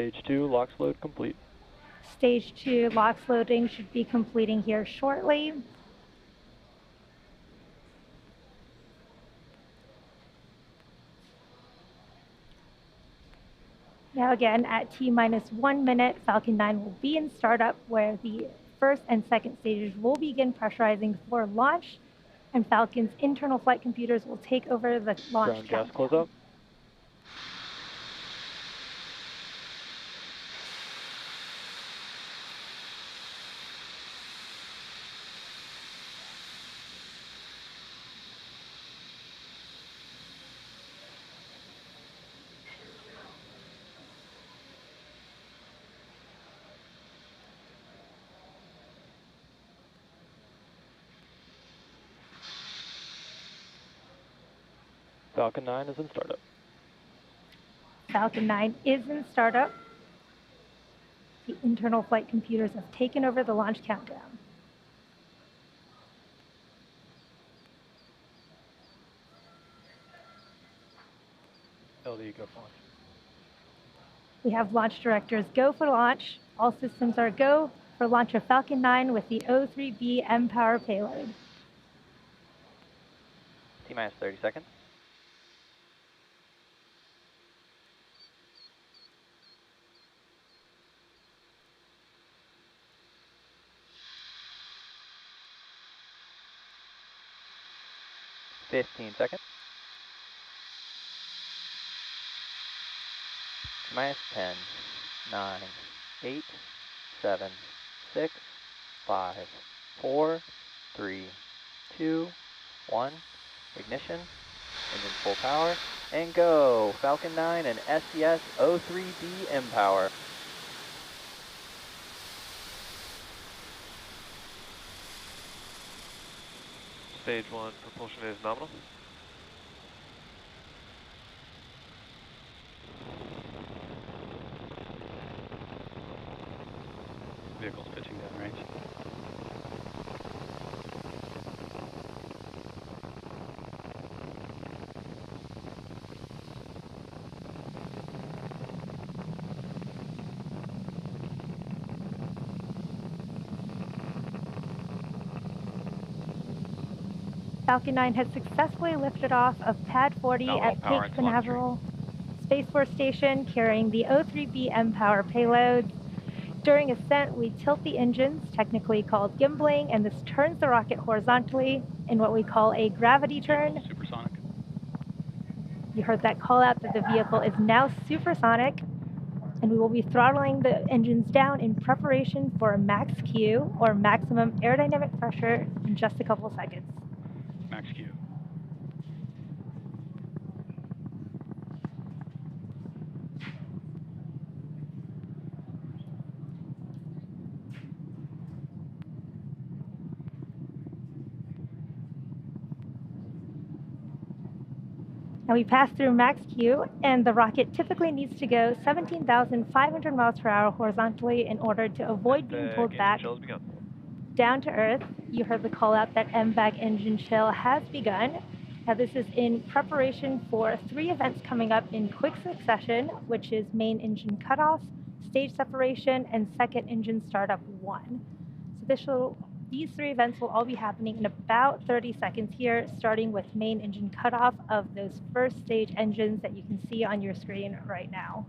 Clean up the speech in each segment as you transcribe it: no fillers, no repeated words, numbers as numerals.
Stage 2, locks load complete. Stage 2 LOX loading should be completing here shortly. Now again, at T-1 minute, Falcon 9 will be in startup, where the first and second stages will begin pressurizing for launch, and Falcon's internal flight computers will take over the launch Ground gas countdown. close up. Falcon 9 is in startup. Falcon 9 is in startup. The internal flight computers have taken over the launch countdown. LD, go for launch. We have launch directors go for launch. All systems are go for launch of Falcon 9 with the O3b mPOWER payload. T-minus 30 seconds. -15 seconds. T-minus 10, 9, 8, 7, 6, 5, 4, 3, 2, 1. Ignition, engine full power, and go! Falcon 9 and SES O3b mPOWER. Stage 1 propulsion is nominal. Vehicle's pitching down range. Falcon 9 has successfully lifted off of Pad 40 at Cape Canaveral Space Force Station, carrying the O3b mPOWER payload. During ascent, we tilt the engines, technically called gimbling, and this turns the rocket horizontally in what we call a gravity turn. Supersonic. You heard that call out that the vehicle is now supersonic, and we will be throttling the engines down in preparation for max Q, or maximum aerodynamic pressure, in just a couple seconds. Max Q. Now we pass through max Q, and the rocket typically needs to go 17,500 miles per hour horizontally in order to avoid being pulled back down to Earth. You heard the call out that MVAC engine chill has begun. Now this is in preparation for 3 events coming up in quick succession, which is main engine cutoff, stage separation, and second engine startup 1. So these 3 events will all be happening in about 30 seconds here, starting with main engine cutoff of those first stage engines that you can see on your screen right now.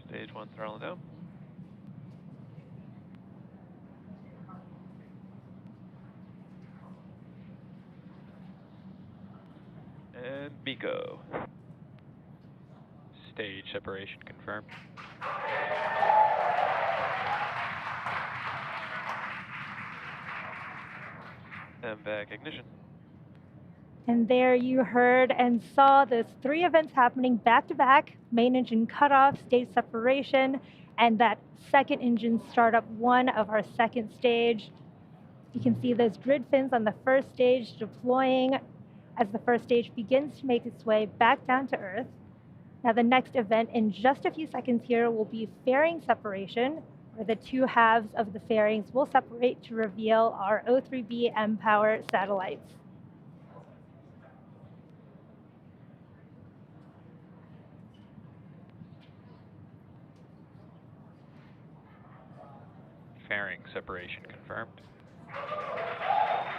Stage 1 throttling down. And MECO. Stage separation confirmed. MVAC ignition. And there you heard and saw those 3 events happening back to back: main engine cutoff, stage separation, and that second engine startup 1 of our second stage. You can see those grid fins on the first stage deploying as the first stage begins to make its way back down to Earth. Now the next event in just a few seconds here will be fairing separation, where the two halves of the fairings will separate to reveal our O3b mPOWER satellites. Fairing separation confirmed.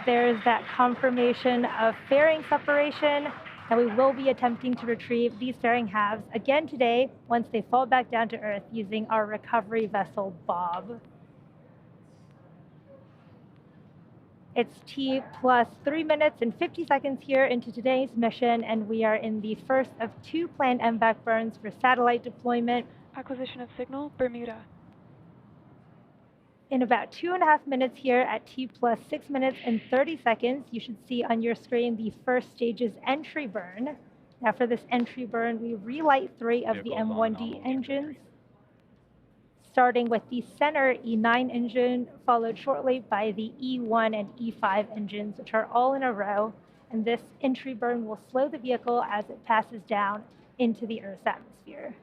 There's that confirmation of fairing separation, and we will be attempting to retrieve these fairing halves again today once they fall back down to Earth using our recovery vessel, Bob. It's T plus 3 minutes and 50 seconds here into today's mission, and we are in the first of 2 planned MVAC burns for satellite deployment. Acquisition of signal, Bermuda. In about 2.5 minutes here at T plus 6 minutes and 30 seconds, you should see on your screen the first stage's entry burn. Now for this entry burn, we relight 3 of the M1D engines, starting with the center E9 engine, followed shortly by the E1 and E5 engines, which are all in a row. And this entry burn will slow the vehicle as it passes down into the Earth's atmosphere.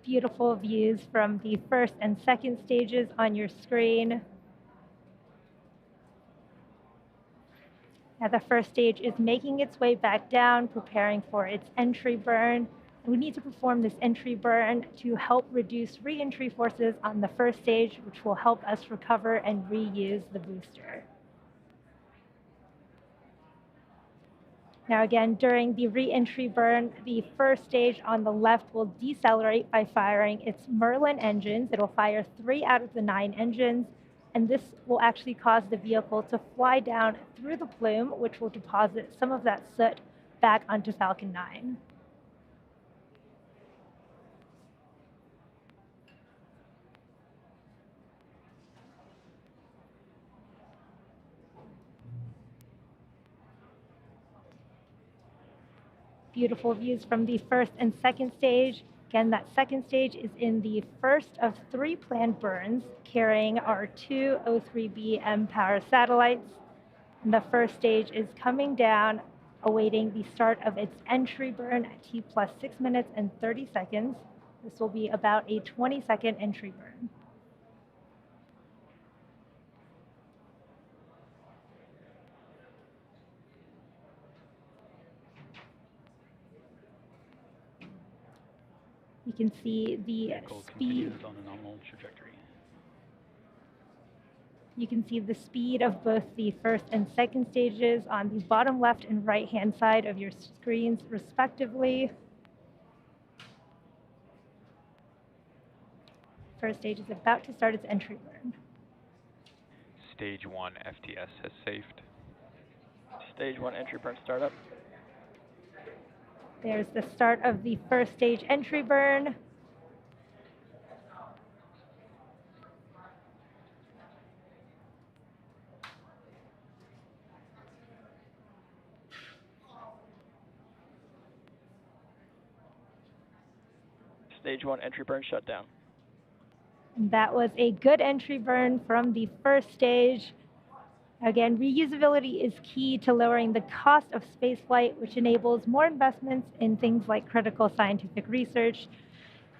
Beautiful views from the first and second stages on your screen. Now the first stage is making its way back down, preparing for its entry burn. We need to perform this entry burn to help reduce re-entry forces on the first stage, which will help us recover and reuse the booster. Now again, during the re-entry burn, the first stage on the left will decelerate by firing its Merlin engines. It'll fire 3 out of the 9 engines, and this will actually cause the vehicle to fly down through the plume, which will deposit some of that soot back onto Falcon 9. Beautiful views from the first and second stage. Again, that second stage is in the first of 3 planned burns, carrying our 2 O3b mPOWER satellites. And the first stage is coming down, awaiting the start of its entry burn at T plus 6 minutes and 30 seconds. This will be about a 20-second entry burn. You can see the Vehicle speed. continues on a nominal trajectory. You can see the speed of both the first and second stages on the bottom left and right-hand side of your screens, respectively. First stage is about to start its entry burn. Stage 1 FTS has safed. Stage 1 entry burn startup. There's the start of the first stage entry burn. Stage 1 entry burn shutdown. That was a good entry burn from the first stage. Again, reusability is key to lowering the cost of spaceflight, which enables more investments in things like critical scientific research.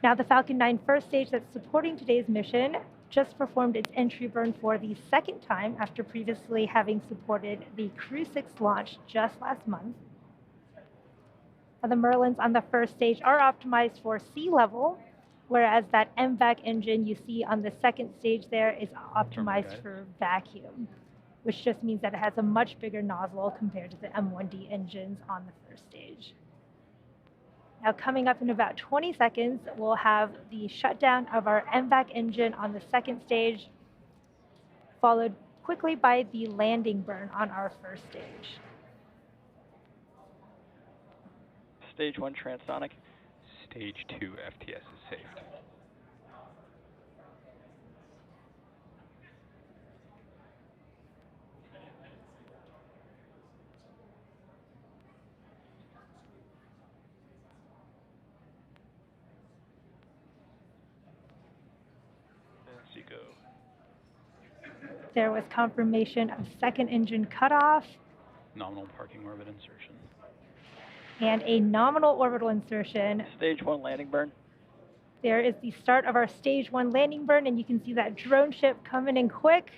Now, the Falcon 9 first stage that's supporting today's mission just performed its entry burn for the second time after previously having supported the Crew 6 launch just last month. Now, the Merlins on the first stage are optimized for sea level, whereas that MVAC engine you see on the second stage there is optimized for vacuum, which just means that it has a much bigger nozzle compared to the M1D engines on the first stage. Now coming up in about 20 seconds, we'll have the shutdown of our MVAC engine on the second stage, followed quickly by the landing burn on our first stage. Stage 1 transonic. Stage 2 FTS is safed. MECO. There was confirmation of second engine cutoff Nominal parking orbit insertion. and a nominal orbital insertion. Stage 1 landing burn. There is the start of our stage 1 landing burn, and you can see that drone ship coming in quick.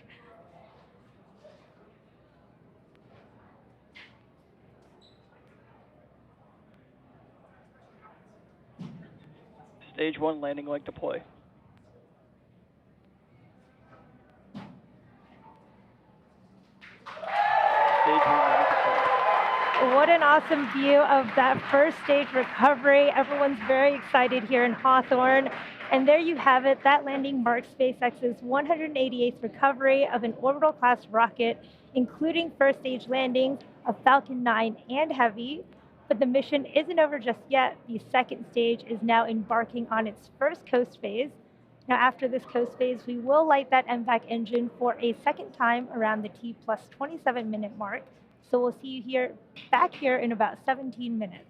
Stage 1 landing leg deploy. Stage 1 landing confirmed. What an awesome view of that first stage recovery. Everyone's very excited here in Hawthorne. And there you have it. That landing marks SpaceX's 188th recovery of an orbital class rocket, including first stage landings of Falcon 9 and Heavy. But the mission isn't over just yet. The second stage is now embarking on its first coast phase. Now, after this coast phase, we will light that MVAC engine for a second time around the T plus 27 minute mark. So we'll see you back here in about 17 minutes.